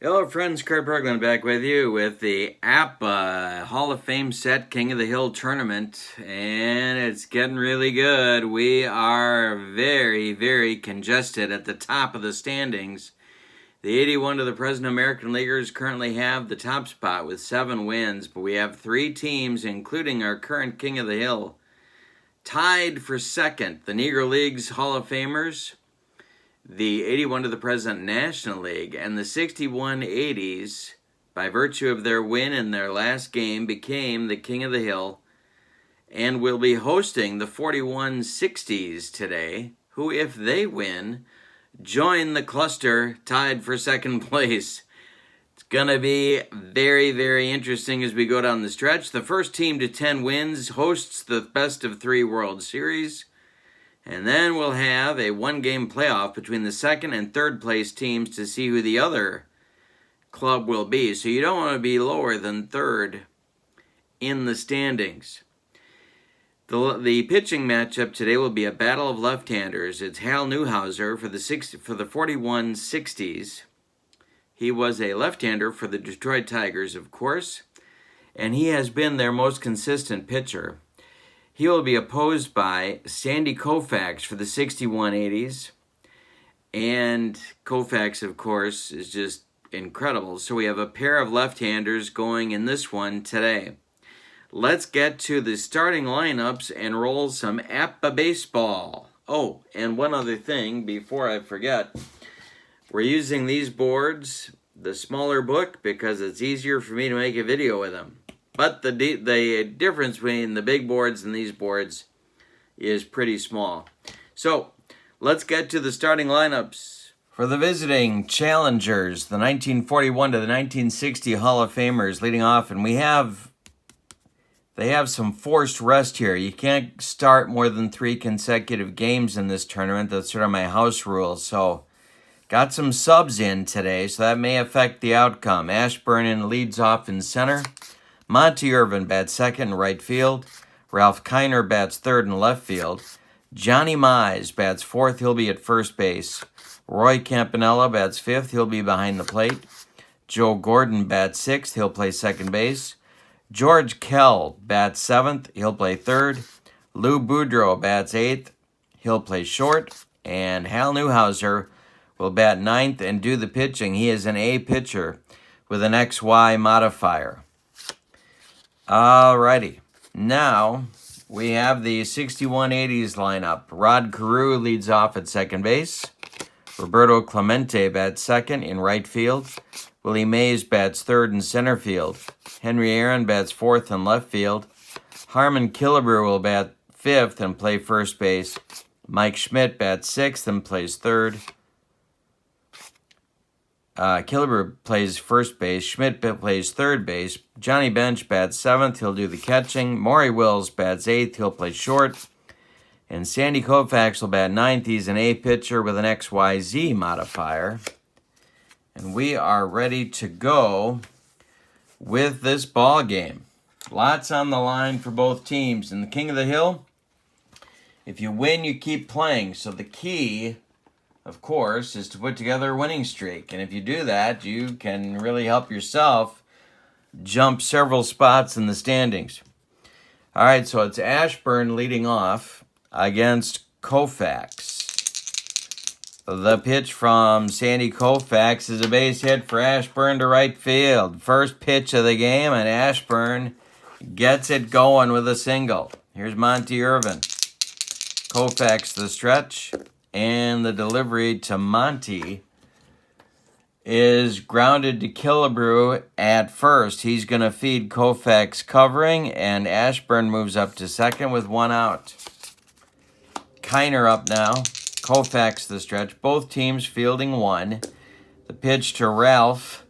Hello friends, Kurt Berglund back with you with the APBA Hall of Fame set King of the Hill tournament, and it's getting really good. We are very congested at the top of the standings. The 81 to the present American Leaguers currently have the top spot with 7 wins, but we have 3 teams, including our current King of the Hill, tied for second. The Negro League's Hall of Famers, the 81 to the present National League, and the 6180s, by virtue of their win in their last game, became the King of the Hill and will be hosting the 4160s today, who, if they win, join the cluster tied for second place. It's going to be very interesting as we go down the stretch. The first team to 10 wins hosts the best of 3 World Series. And then we'll have a 1-game playoff between the second and third place teams to see who the other club will be. So you don't want to be lower than third in the standings. The pitching matchup today will be a battle of left-handers. It's Hal Newhouser for the 4160s. He was a left-hander for the Detroit Tigers, of course, and he has been their most consistent pitcher. He will be opposed by Sandy Koufax for the 6180s. And Koufax, of course, is just incredible. So we have a pair of left-handers going in this one today. Let's get to the starting lineups and roll some APBA baseball. Oh, and one other thing before I forget. We're using these boards, the smaller book, because it's easier for me to make a video with them. But the difference between the big boards and these boards is pretty small. So, let's get to the starting lineups. For the visiting challengers, the 1941 to the 1960 Hall of Famers leading off, and they have some forced rest here. You can't start more than 3 consecutive games in this tournament. That's sort of my house rule. So, got some subs in today, so that may affect the outcome. Ashburn leads off in center. Monty Irvin bats second in right field. Ralph Kiner bats third in left field. Johnny Mize bats fourth. He'll be at first base. Roy Campanella bats fifth. He'll be behind the plate. Joe Gordon bats sixth. He'll play second base. George Kell bats seventh. He'll play third. Lou Boudreau bats eighth. He'll play short. And Hal Newhouser will bat ninth and do the pitching. He is an A pitcher with an XY modifier. Alrighty, now we have the 6180s lineup. Rod Carew leads off at second base. Roberto Clemente bats second in right field. Willie Mays bats third in center field. Henry Aaron bats fourth in left field. Harmon Killebrew will bat fifth and play first base. Mike Schmidt bats sixth and plays third. Killebrew plays first base. Schmidt plays third base. Johnny Bench bats seventh. He'll do the catching. Maury Wills bats eighth. He'll play short. And Sandy Koufax will bat ninth. He's an A pitcher with an XYZ modifier. And we are ready to go with this ball game. Lots on the line for both teams. In the King of the Hill, if you win, you keep playing. So the key, of course, is to put together a winning streak. And if you do that, you can really help yourself jump several spots in the standings. All right, so it's Ashburn leading off against Koufax. The pitch from Sandy Koufax is a base hit for Ashburn to right field. First pitch of the game, and Ashburn gets it going with a single. Here's Monty Irvin. Koufax the stretch. And the delivery to Monty is grounded to Killebrew at first. He's going to feed Koufax covering, and Ashburn moves up to second with 1 out. Kiner up now. Koufax the stretch. Both teams fielding 1. The pitch to Ralph.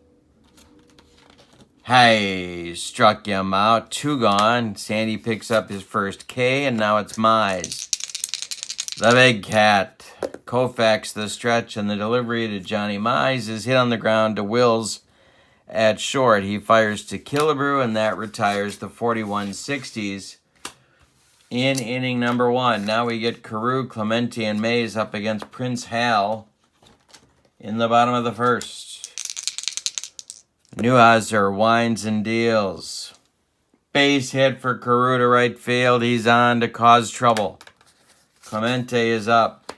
Hey, struck him out. 2 gone. Sandy picks up his first K, and now it's Mize. The big cat. Koufax the stretch, and the delivery to Johnny Mize is hit on the ground to Wills at short. He fires to Killebrew, and that retires the 4160s in inning number 1. Now we get Carew, Clemente, and Mays up against Prince Hal in the bottom of the first. Newhouser winds and deals. Base hit for Carew to right field. He's on to cause trouble. Clemente is up.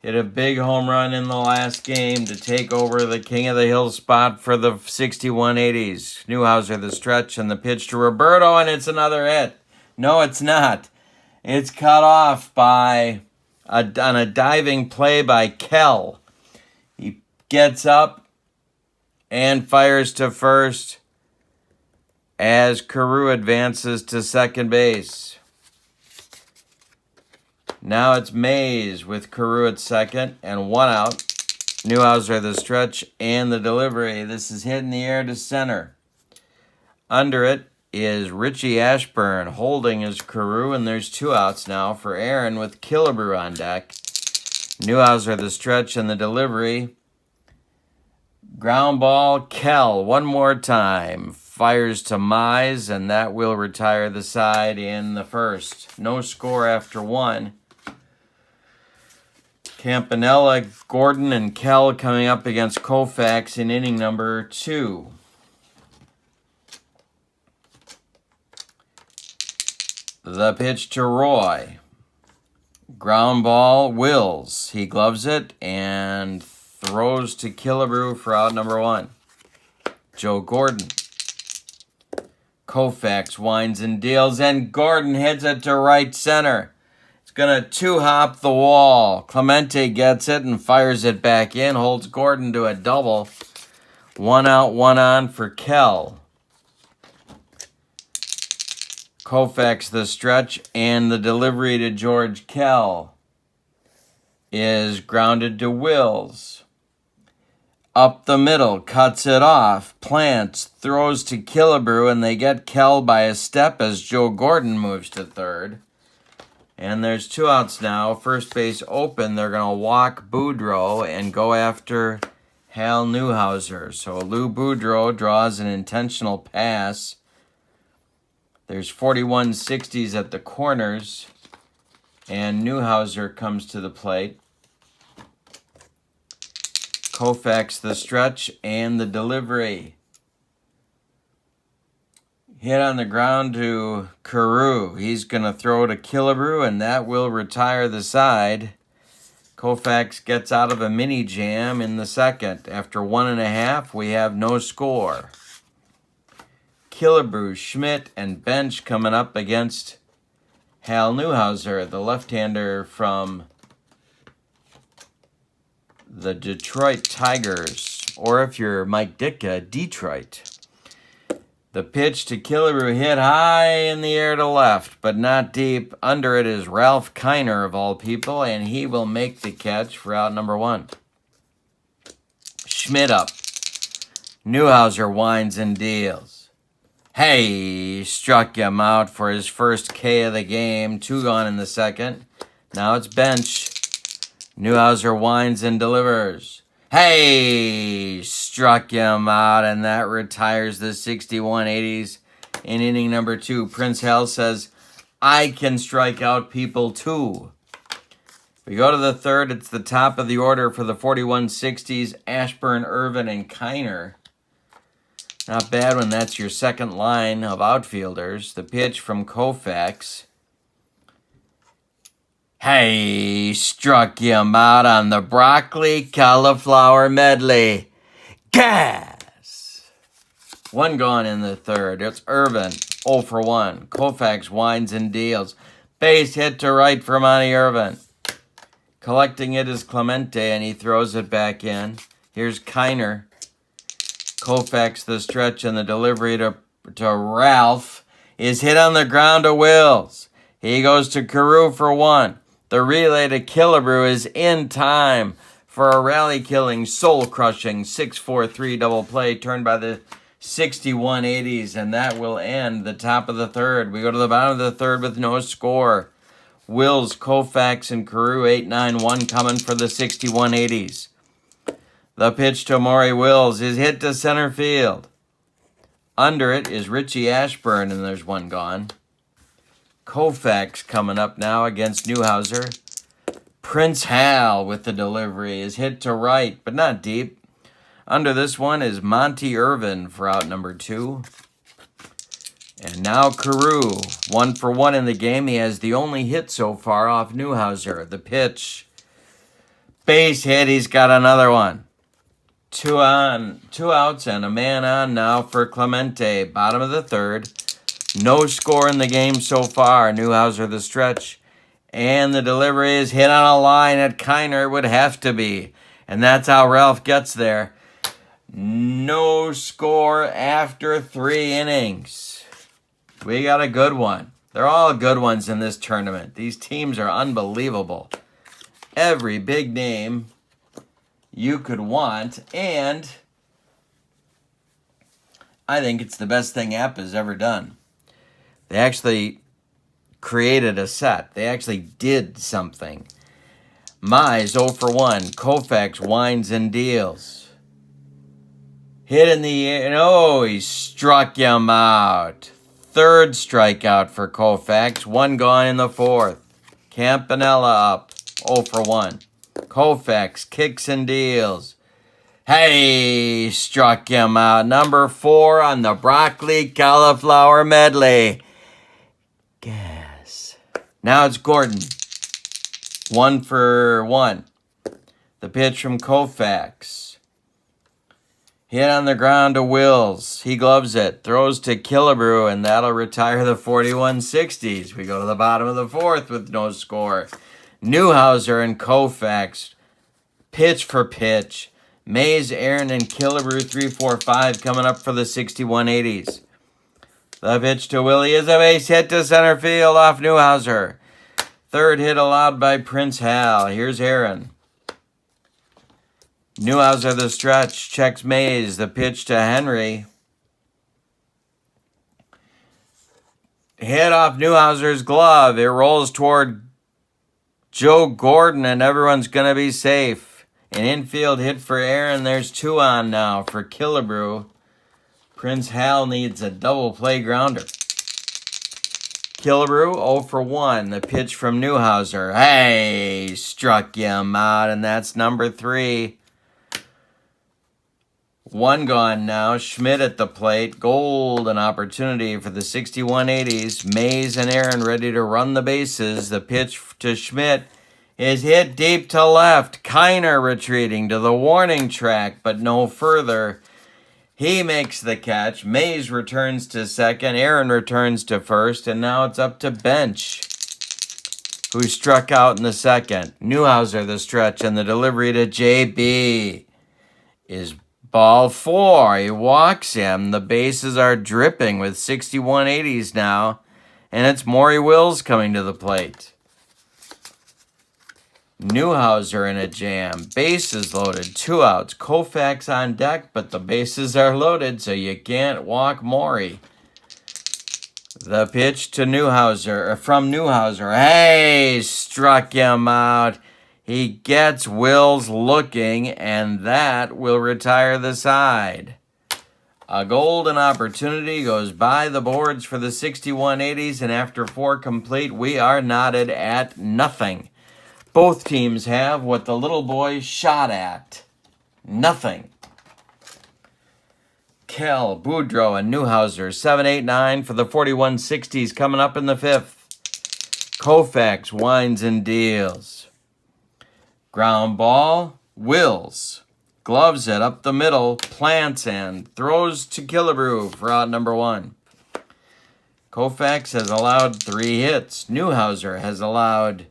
Hit a big home run in the last game to take over the King of the Hill spot for the 6180s. Newhouser the stretch and the pitch to Roberto, and it's another hit. No, it's not. It's cut off on a diving play by Kell. He gets up and fires to first as Carew advances to second base. Now it's Mays with Carew at second and one out. Newhouser the stretch and the delivery. This is hit in the air to center. Under it is Richie Ashburn holding his Carew, and there's two outs now for Aaron with Killebrew on deck. Newhouser the stretch and the delivery. Ground ball, Kell one more time. Fires to Mize, and that will retire the side in the first. No score after one. Campanella, Gordon, and Kell coming up against Koufax in inning number 2. The pitch to Roy. Ground ball, Wills. He gloves it and throws to Killebrew for out number 1. Joe Gordon. Koufax winds and deals, and Gordon hits it to right center. It's going to two-hop the wall. Clemente gets it and fires it back in, holds Gordon to a double. One out, one on for Kell. Koufax the stretch, and the delivery to George Kell is grounded to Wills. Up the middle, cuts it off, plants, throws to Killebrew, and they get Kell by a step as Joe Gordon moves to third. And there's two outs now. First base open. They're going to walk Boudreau and go after Hal Newhouser. So Lou Boudreau draws an intentional pass. There's 41-60s at the corners, and Newhouser comes to the plate. Koufax the stretch and the delivery. Hit on the ground to Carew. He's going to throw to Killebrew, and that will retire the side. Koufax gets out of a mini jam in the second. After 1.5, we have no score. Killebrew, Schmidt, and Bench coming up against Hal Newhouser, the left-hander from the Detroit Tigers, or if you're Mike Ditka, Detroit. The pitch to Killebrew hit high in the air to left, but not deep. Under it is Ralph Kiner, of all people, and he will make the catch for out number 1. Schmidt up. Newhouser winds and deals. Hey, struck him out for his first K of the game. 2 gone in the second. Now it's Bench. Newhouser winds and delivers. Hey, struck him out, and that retires the 6180s in inning number 2. Prince Hal says, I can strike out people too. We go to the third. It's the top of the order for the 4160s, Ashburn, Irvin, and Kiner. Not bad when that's your second line of outfielders. The pitch from Koufax. Hey, struck him out on the broccoli cauliflower medley. Gas! 1 gone in the third. It's Irvin, 0 for 1. Koufax winds and deals. Base hit to right for Monty Irvin. Collecting it is Clemente, and he throws it back in. Here's Kiner. Koufax the stretch, and the delivery to Ralph is hit on the ground to Wills. He goes to Carew for 1. The relay to Killebrew is in time for a rally-killing, soul-crushing 6-4-3 double play turned by the 6180s, and that will end the top of the third. We go to the bottom of the third with no score. Wills, Koufax, and Carew 8-9-1 coming for the 6180s. The pitch to Maury Wills is hit to center field. Under it is Richie Ashburn, and there's 1 gone. Koufax coming up now against Newhouser. Prince Hal with the delivery is hit to right, but not deep. Under this one is Monty Irvin for out number 2. And now Carew, 1 for 1 in the game. He has the only hit so far off Newhouser. The pitch. Base hit, he's got another one. 2 outs and a man on now for Clemente. Bottom of the 3rd. No score in the game so far. Newhouser the stretch. And the delivery is hit on a line at Kiner. It would have to be. And that's how Ralph gets there. No score after 3 innings. We got a good one. They're all good ones in this tournament. These teams are unbelievable. Every big name you could want. And I think it's the best thing APBA's ever done. They actually created a set. They actually did something. Mize 0 for 1. Koufax winds and deals. Hit in the air. Oh, he struck him out. 3rd strikeout for Koufax. 1 gone in the 4th. Campanella up 0 for 1. Koufax kicks and deals. Hey, struck him out. Number 4 on the broccoli cauliflower medley. Gas. Now it's Gordon. 1 for 1. The pitch from Koufax. Hit on the ground to Wills. He gloves it. Throws to Killebrew, and that'll retire the 4160s. We go to the bottom of the 4th with no score. Newhouser and Koufax. Pitch for pitch. Mays, Aaron, and Killebrew 3-4-5 coming up for the 6180s. The pitch to Willie is a base hit to center field off Newhouser. 3rd hit allowed by Prince Hal. Here's Aaron. Newhouser the stretch. Checks Mays. The pitch to Henry. Hit off Newhouser's glove. It rolls toward Joe Gordon, and everyone's going to be safe. An infield hit for Aaron. There's 2 on now for Killebrew. Prince Hal needs a double play grounder. Killebrew 0 for 1. The pitch from Newhouser. Hey, struck him out, and that's number 3. 1 gone now. Schmidt at the plate. Golden opportunity for the 6180s. Mays and Aaron ready to run the bases. The pitch to Schmidt is hit deep to left. Kiner retreating to the warning track, but no further. He makes the catch. Mays returns to second. Aaron returns to first. And now it's up to Bench, who struck out in the 2nd. Newhouser the stretch, and the delivery to JB is ball 4. He walks him. The bases are dripping with 6180s now. And it's Maury Wills coming to the plate. Newhouser in a jam. Bases loaded. 2 outs. Koufax on deck, but the bases are loaded, so you can't walk Maury. The pitch to Newhouser, from Newhouser. Hey, struck him out. He gets Wills looking, and that will retire the side. A golden opportunity goes by the boards for the 6180s, and after 4 complete, we are knotted at nothing. Both teams have what the little boy shot at. Nothing. Kell, Boudreaux, and Newhouser, 7-8-9 for the 4160s coming up in the 5th. Koufax winds and deals. Ground ball, Wills. Gloves it up the middle, plants and throws to Killebrew for out number 1. Koufax has allowed 3 hits. Newhouser has allowed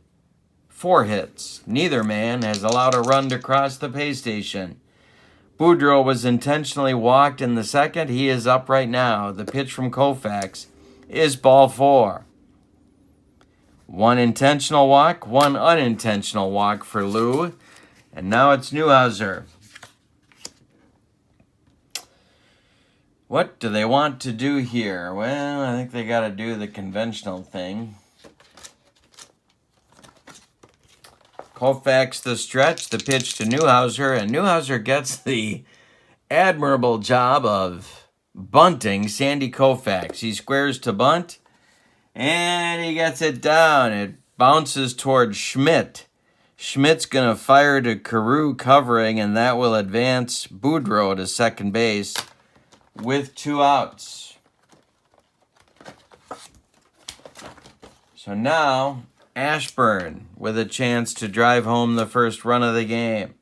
4 hits. Neither man has allowed a run to cross the pay station. Boudreaux was intentionally walked in the 2nd. He is up right now. The pitch from Koufax is ball 4. 1 intentional walk, 1 unintentional walk for Lou. And now it's Newhouser. What do they want to do here? Well, I think they got to do the conventional thing. Koufax the stretch, the pitch to Newhouser, and Newhouser gets the admirable job of bunting Sandy Koufax. He squares to bunt, and he gets it down. It bounces toward Schmidt. Schmidt's going to fire to Carew covering, and that will advance Boudreau to second base with 2 outs. So now, Ashburn with a chance to drive home the first run of the game.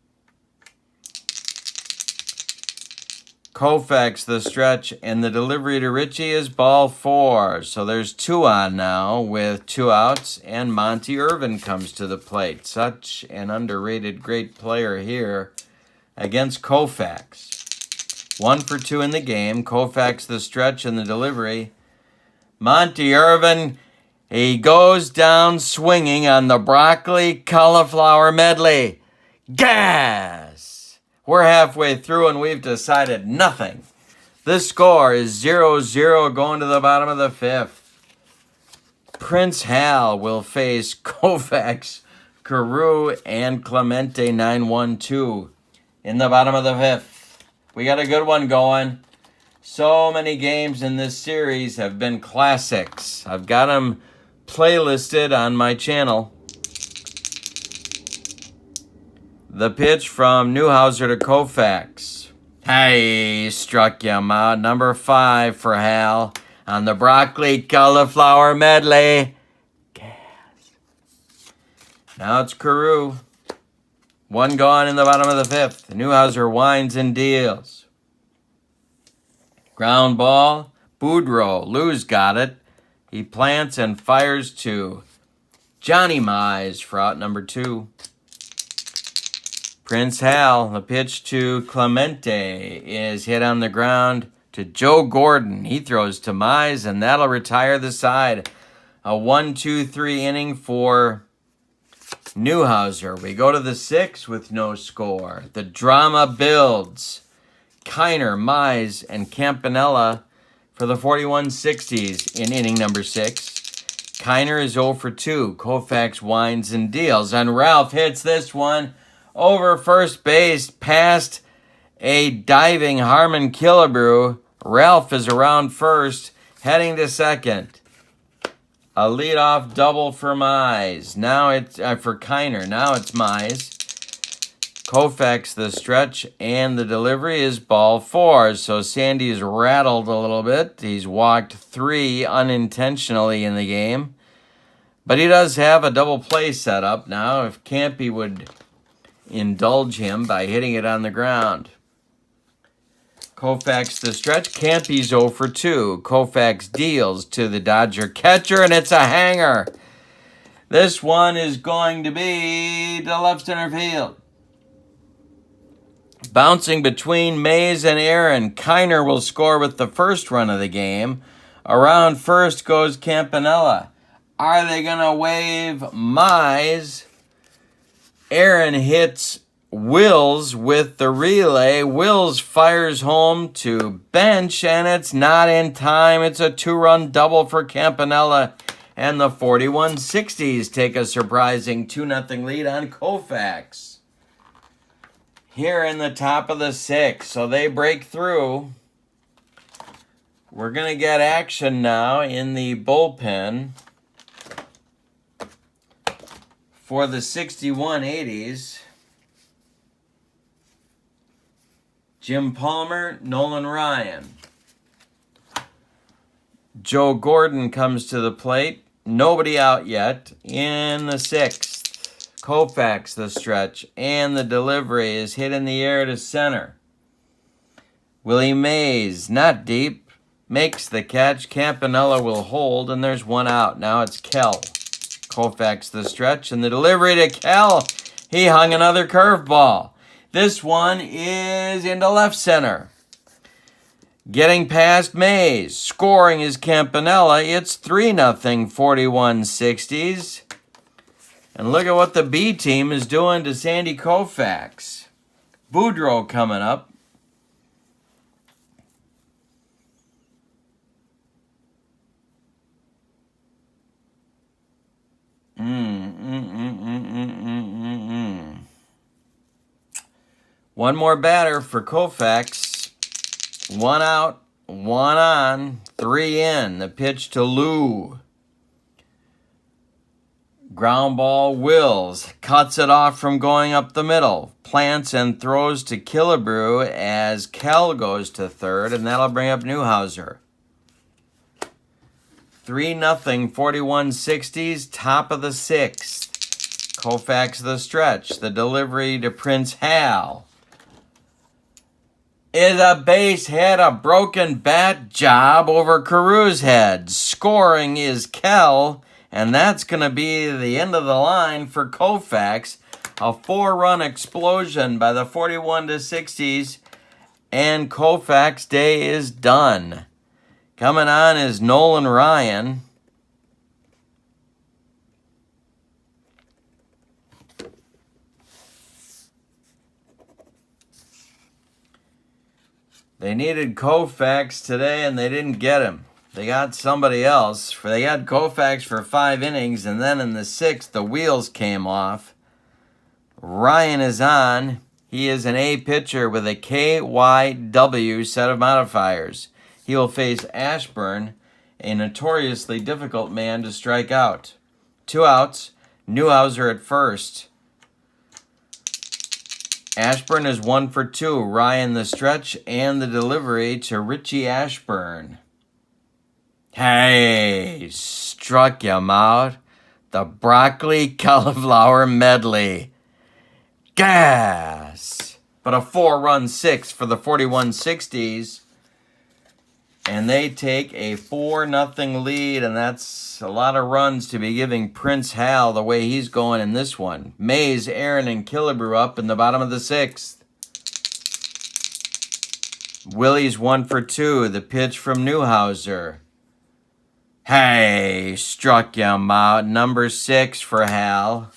Koufax the stretch, and the delivery to Ritchie is ball 4. So there's 2 on now with 2 outs, and Monty Irvin comes to the plate. Such an underrated great player here against Koufax. 1 for 2 in the game. Koufax the stretch and the delivery. Monty Irvin, he goes down swinging on the broccoli cauliflower medley. Gas! We're halfway through and we've decided nothing. This score is 0-0 going to the bottom of the 5th. Prince Hal will face Koufax, Carew, and Clemente 9-1-2 in the bottom of the 5th. We got a good one going. So many games in this series have been classics. I've got them playlisted on my channel. The pitch from Newhouser to Koufax. Hey, struck him out. Number 5 for Hal on the broccoli cauliflower medley. Gas. Now it's Carew. 1 gone in the bottom of the 5th. Newhouser winds and deals. Ground ball. Boudreau. Lou's got it. He plants and fires to Johnny Mize for out number 2. Prince Hal, the pitch to Clemente is hit on the ground to Joe Gordon. He throws to Mize, and that'll retire the side. A 1-2-3 inning for Newhouser. We go to the 6th with no score. The drama builds. Kiner, Mize, and Campanella for the 41-60s in inning number 6. Kiner is 0 for 2. Koufax winds and deals, and Ralph hits this one over first base past a diving Harmon Killebrew. Ralph is around first, heading to second. A leadoff double for Mize. Now it's for Kiner. Now it's Mize. Koufax the stretch, and the delivery is ball 4. So Sandy's rattled a little bit. He's walked 3 unintentionally in the game. But he does have a double play set up now. If Campy would indulge him by hitting it on the ground. Koufax the stretch. Campy's 0 for 2. Koufax deals to the Dodger catcher, and it's a hanger. This one is going to be to left center field. Bouncing between Mays and Aaron. Kiner will score with the first run of the game. Around first goes Campanella. Are they going to wave Mize? Aaron hits Wills with the relay. Wills fires home to bench, and it's not in time. It's a 2-run double for Campanella, and the 41-60s take a surprising 2-0 lead on Koufax. Here in the top of the 6th, so they break through. We're going to get action now in the bullpen for the 61-80s. Jim Palmer, Nolan Ryan. Joe Gordon comes to the plate. Nobody out yet in the 6th. Koufax the stretch, and the delivery is hit in the air to center. Willie Mays, not deep, makes the catch. Campanella will hold, and there's 1 out. Now it's Kell. Koufax the stretch, and the delivery to Kell. He hung another curveball. This one is into left center. Getting past Mays. Scoring is Campanella. It's 3-0 41-60s. And look at what the B team is doing to Sandy Koufax. Boudreau coming up. One more batter for Koufax. 1 out, 1 on, 3 in. The pitch to Lou. Ground ball, Wills cuts it off from going up the middle. Plants and throws to Killebrew as Kell goes to third, and that'll bring up Newhouser. 3-0, 41-60s, top of the sixth. Koufax the stretch. The delivery to Prince Hal is a base hit, a broken bat job over Carew's head. Scoring is Kell, and that's going to be the end of the line for Koufax. A 4-run explosion by the 41-60s, and Koufax day is done. Coming on is Nolan Ryan. They needed Koufax today, and they didn't get him. They got somebody else. They got Koufax for 5 innings, and then in the 6th, the wheels came off. Ryan is on. He is an A pitcher with a KYW set of modifiers. He will face Ashburn, a notoriously difficult man to strike out. 2 outs, Newhouser at first. Ashburn is 1 for 2. Ryan the stretch and the delivery to Richie Ashburn. Hey, struck him out. The broccoli cauliflower medley. Gas! But a 4-run 6 for the 41-60s. And they take a 4-0 lead, and that's a lot of runs to be giving Prince Hal the way he's going in this one. Mays, Aaron, and Killebrew up in the bottom of the 6th. Willie's 1 for 2. The pitch from Newhouser. Hey, struck him out. Number 6 for Hal.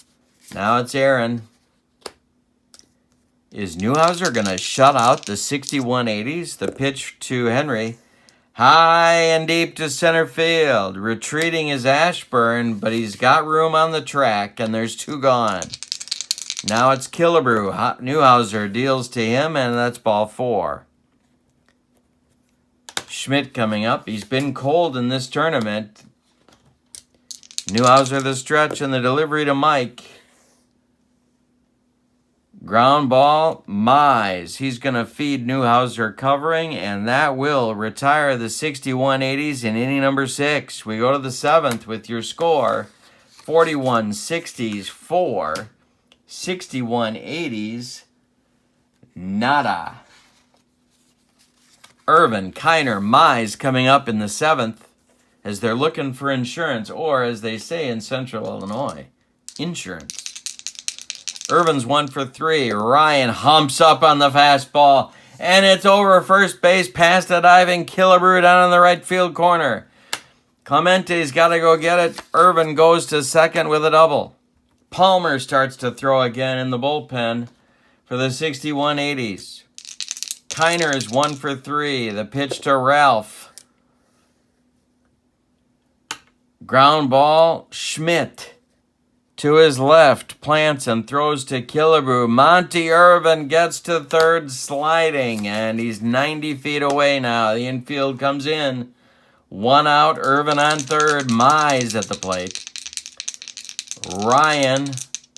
Now it's Aaron. Is Newhouser going to shut out the 61-80s? The pitch to Henry. High and deep to center field. Retreating is Ashburn, but he's got room on the track, and there's 2 gone. Now it's Killebrew. Newhouser deals to him, and that's ball 4. Schmidt coming up. He's been cold in this tournament. Newhouser the stretch and the delivery to Mike. Ground ball, Mize. He's going to feed Newhouser covering, and that will retire the 61-80s in inning number 6. We go to the 7th with your score. 41-60s 4, 61-80s, nada. Irvin, Kiner, Mize coming up in the 7th as they're looking for insurance, or as they say in Central Illinois, insurance. Irvin's 1 for 3. Ryan humps up on the fastball, and it's over first base past a diving Killebrew down in the right field corner. Clemente's got to go get it. Irvin goes to second with a double. Palmer starts to throw again in the bullpen for the 61-80s. Kiner is 1 for 3. The pitch to Ralph. Ground ball, Schmidt. To his left, plants and throws to Killebrew. Monty Irvin gets to third sliding, and he's 90 feet away now. The infield comes in. 1 out, Irvin on third. Mize at the plate. Ryan,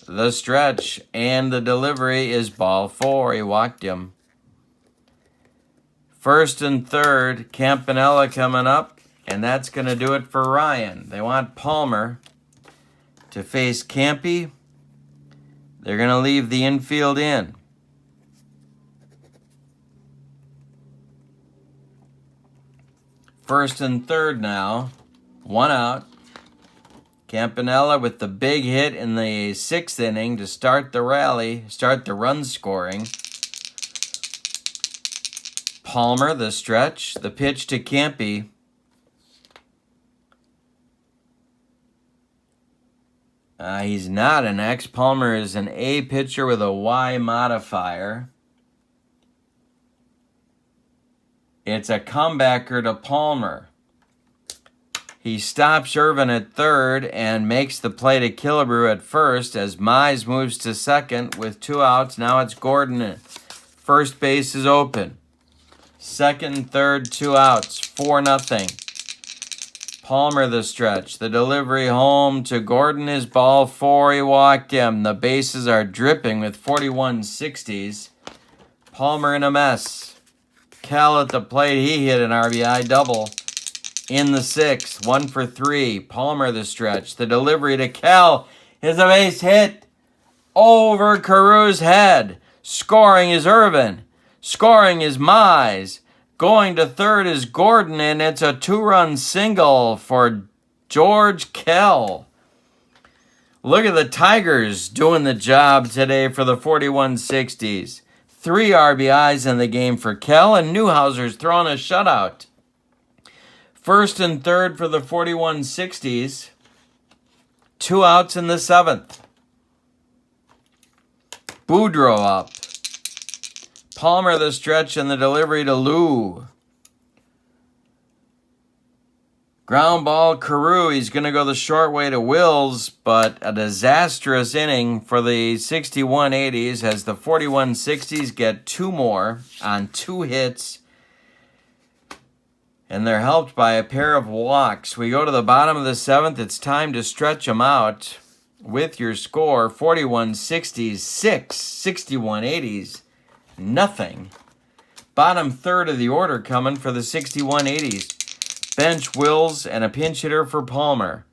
the stretch, and the delivery is ball 4. He walked him. First and third, Campanella coming up, and that's going to do it for Ryan. They want Palmer to face Campy. They're going to leave the infield in. First and third now. 1 out. Campanella with the big hit in the 6th inning to start the rally, start the run scoring. Palmer, the stretch, the pitch to Campy. He's not an X. Palmer is an A pitcher with a Y modifier. It's a comebacker to Palmer. He stops Irvin at third and makes the play to Killebrew at first as Mize moves to second with 2 outs. Now it's Gordon. First base is open. Second and third, 2 outs. 4-0. Palmer the stretch. The delivery home to Gordon is ball 4. He walked him. The bases are dripping with 41-60s. Palmer in a mess. Cal at the plate. He hit an RBI double in the 6th. 1 for 3. Palmer the stretch. The delivery to Cal is a base hit over Carew's head. Scoring is Irvin. Scoring is Mize. Going to third is Gordon, and it's a 2-run single for George Kell. Look at the Tigers doing the job today for the 41-60s. 3 RBIs in the game for Kell, and Newhouser's throwing a shutout. First and third for the 41-60s. 2 outs in the 7th. Boudreaux up. Palmer the stretch and the delivery to Lou. Ground ball, Carew. He's going to go the short way to Wills, but a disastrous inning for the 61-80s as the 41-60s get 2 more on 2 hits. And they're helped by a pair of walks. We go to the bottom of the 7th. It's time to stretch them out with your score. 41-60s, 6. 61-80s, nothing. Bottom third of the order coming for the 61-80s. Bench, Wills, and a pinch hitter for Palmer.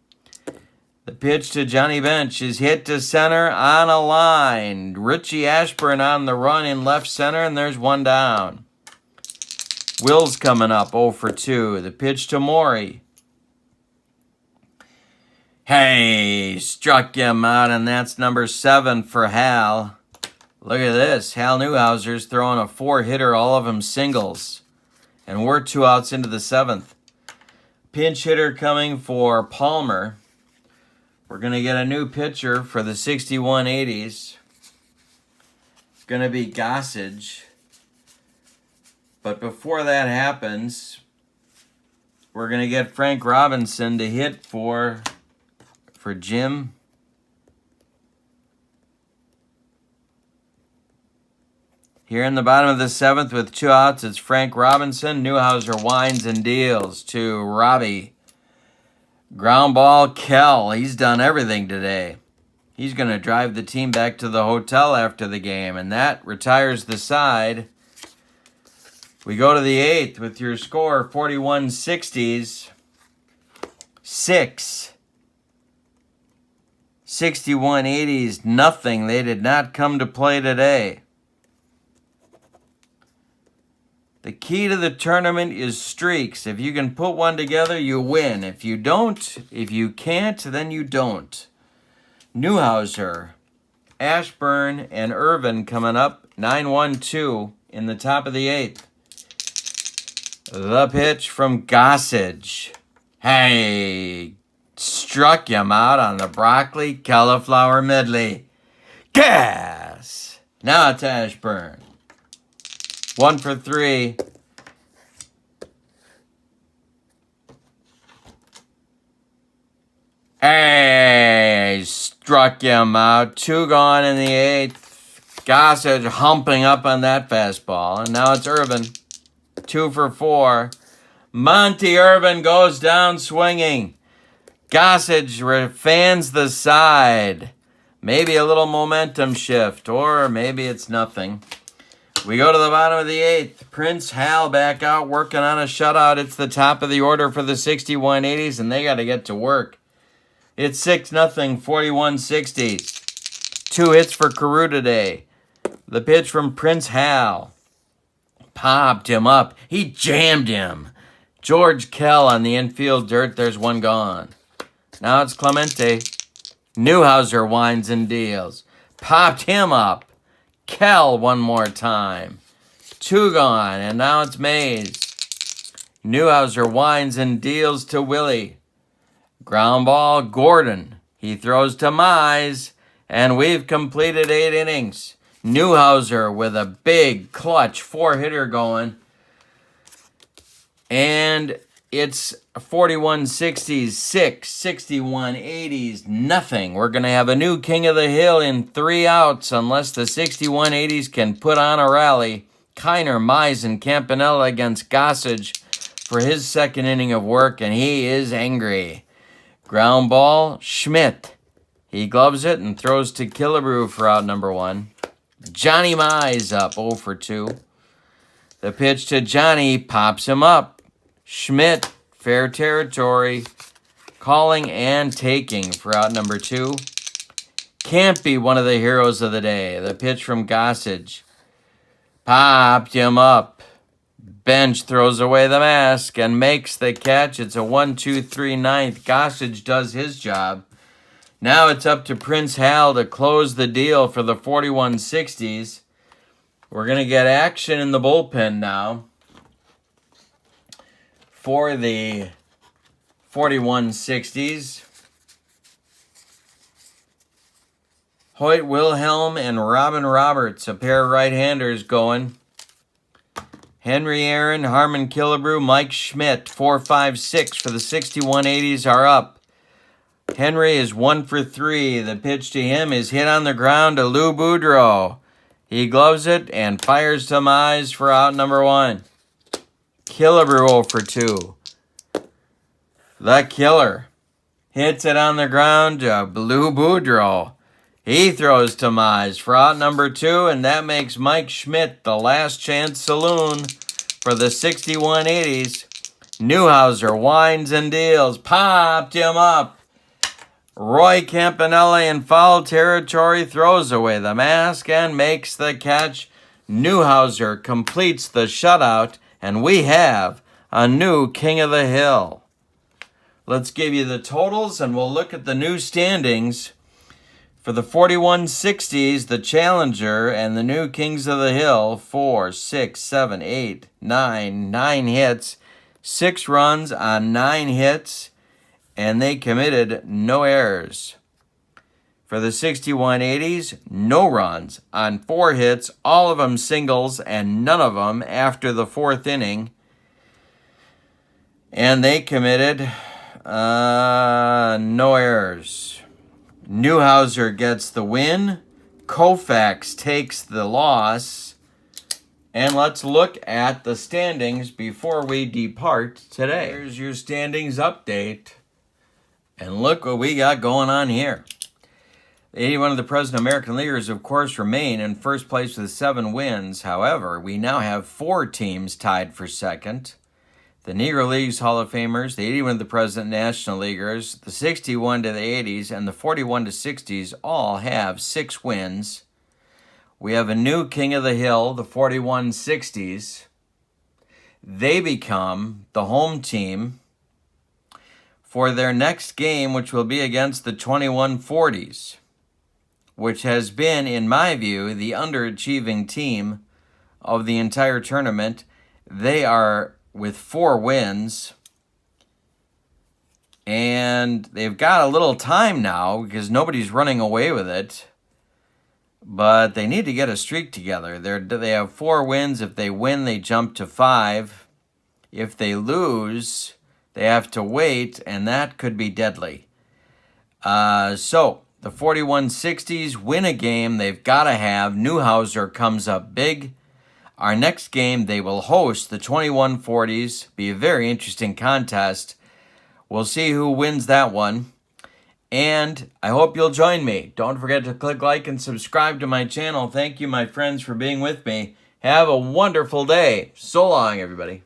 The pitch to Johnny Bench is hit to center on a line. Richie Ashburn on the run in left center, and there's 1 down. Wills coming up 0 for 2. The pitch to Morey. Hey, struck him out, and that's number 7 for Hal. Look at this. Hal Newhouser's throwing a 4-hitter, all of them singles. And we're 2 outs into the 7th. Pinch hitter coming for Palmer. We're going to get a new pitcher for the 61-80s. It's going to be Gossage. But before that happens, we're going to get Frank Robinson to hit for Jim. Here in the bottom of the 7th with 2 outs, it's Frank Robinson. Newhouser winds and deals to Robbie. Ground ball, Kell. He's done everything today. He's going to drive the team back to the hotel after the game, and that retires the side. We go to the 8th with your score, 41-60s, 6. 61-80s, nothing. They did not come to play today. The key to the tournament is streaks. If you can put one together, you win. If you can't, then you don't. Newhouser, Ashburn, and Irvin coming up 9-1-2 in the top of the 8th. The pitch from Gossage. Hey, struck him out on the broccoli cauliflower medley. Gas! Now it's Ashburn. 1 for 3. Hey, struck him out. 2 gone in the 8th. Gossage humping up on that fastball. And now it's Irvin. 2 for 4. Monty Irvin goes down swinging. Gossage fans the side. Maybe a little momentum shift, or maybe it's nothing. We go to the bottom of the 8th. Prince Hal back out working on a shutout. It's the top of the order for the 61-80s, and they got to get to work. It's 6-0, 41-60s. 2 hits for Carew today. The pitch from Prince Hal. Popped him up. He jammed him. George Kell on the infield dirt. There's 1 gone. Now it's Clemente. Newhouser winds and deals. Popped him up. Kell 1 more time. 2 gone, and now it's Mays. Newhouser winds and deals to Willie. Ground ball, Gordon. He throws to Mize, and we've completed 8 innings. Newhouser with a big clutch 4-hitter going. And it's 41-60s, 6, 61-80s, nothing. We're going to have a new King of the Hill in 3 outs unless the 61-80s can put on a rally. Kiner, Mize, and Campanella against Gossage. for his second inning of work, and he is angry. Ground ball, Schmidt. He gloves it and throws to Killebrew for out number 1. Johnny Mize up 0 for 2. The pitch to Johnny pops him up. Schmidt, fair territory, calling and taking for out number 2. Can't be one of the heroes of the day. The pitch from Gossage popped him up. Bench throws away the mask and makes the catch. It's a 1-2-3 ninth. Gossage does his job. Now it's up to Prince Hal to close the deal for the 4160s. We're going to get action in the bullpen now for the 4160s. Hoyt Wilhelm and Robin Roberts, a pair of right-handers going. Henry Aaron, Harmon Killebrew, Mike Schmidt, 4-5-6 for the 6180s are up. Henry is 1 for 3. The pitch to him is hit on the ground to Lou Boudreau. He gloves it and fires to Mize for out number 1. Killebrew 0 for 2. The killer hits it on the ground to Lou Boudreau. He throws to Mize for out number 2, and that makes Mike Schmidt the last chance saloon for the 6180s. Newhouser winds and deals, popped him up. Roy Campanelli in foul territory throws away the mask and makes the catch. Newhouser completes the shutout, and we have a new King of the Hill. Let's give you the totals, and we'll look at the new standings. For the 4160s, the challenger and the new Kings of the Hill, 4, 6, 7, 8, 9 hits, 6 runs on 9 hits, and they committed no errors. For the 6180s, no runs on 4 hits, all of them singles, and none of them after the 4th inning. And they committed no errors. Newhouser gets the win. Koufax takes the loss. And let's look at the standings before we depart today. Here's your standings update. And look what we got going on here. 81 of the present American Leaguers, of course, remain in first place with 7 wins. However, we now have 4 teams tied for second. The Negro Leagues Hall of Famers, the 81 of the present National Leaguers, the 61 to the 80s, and the 41 to 60s all have 6 wins. We have a new King of the Hill, the 4160s. They become the home team for their next game, which will be against the 2140s, which has been, in my view, the underachieving team of the entire tournament. They are with 4 wins, and they've got a little time now because nobody's running away with it, but they need to get a streak together. They have 4 wins. If they win, they jump to 5. If they lose, they have to wait, and that could be deadly. So the 4160s win a game they've got to have. Newhouser comes up big. Our next game, they will host the 2140s. Be a very interesting contest. We'll see who wins that one. And I hope you'll join me. Don't forget to click like and subscribe to my channel. Thank you, my friends, for being with me. Have a wonderful day. So long, everybody.